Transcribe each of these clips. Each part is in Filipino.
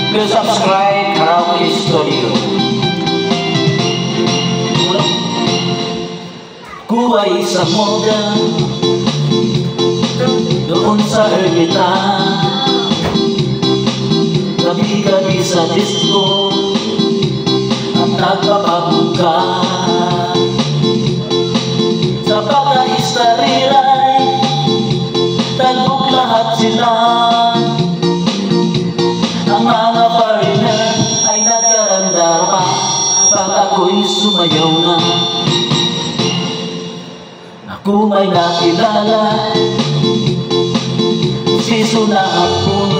Please subscribe Karaoke Studio. Ku ay isang model doon sa Ermita, gabi-gabi sa disco ang nagpapabuka. Sa pagka-istariray tagok lahat sila. Ang mga foreigner ay nagkarandar pa pag ako'y sumayaw na. Ako may nakilala, siso na hapon,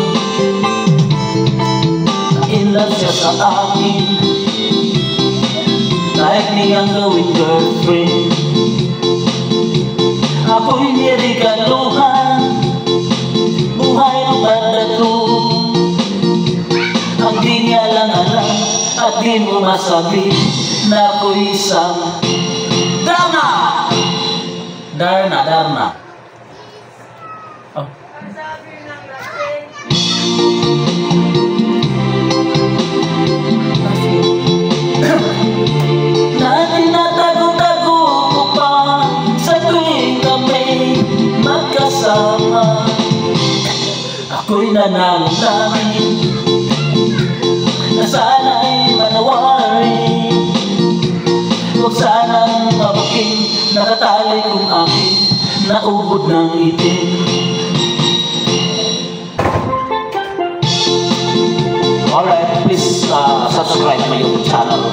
na-inlove siya sa akin, kahit niyang gawing girlfriend. Ako'y nirigaluhan, buhay ng badato. Ang di niya lang alam at di mo masabi na ako'y isang Darna! Darna. Oh. Na tinatago-tago ko pa sa tuwing kami magkasama. Ako'y nananalangin na sana'y manawari. Huwag sanang mabuking nakatali kong aking naubod ng itim. Alright, please subscribe my YouTube channel,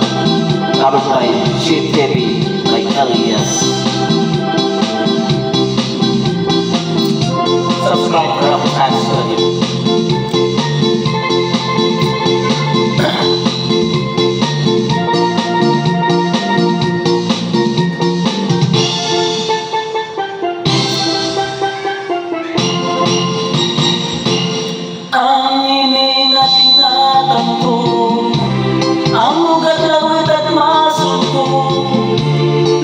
covered by Chief TV, like Elias. Subscribe for Karaoke Studio. Ang iningat-ingatan ko, ang ugat, lawit at maso ko,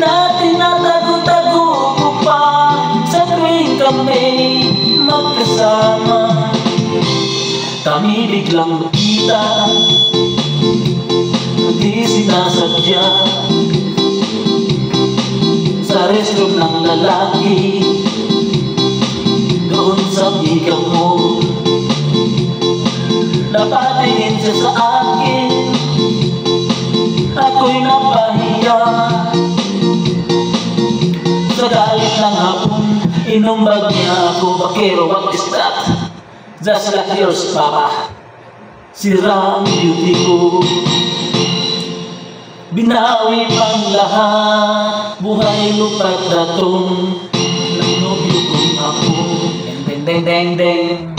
na tinatago-tago ko pa sa tuwing kami magkasama. Kami biglang magkita, hindi sinasadya, sa restroom ng lalaki doon sa Mega Mall. Napatingin siya sa akin, ako'y napahiya. Sa galit ng hapon, inumbag niya ako, "Bakero, what is that? Just like yours, Papa." Sira ang beauty ko, binawi pang lahat, buhay lupa't datong, nagnobyong ako. Deng deng deng deng.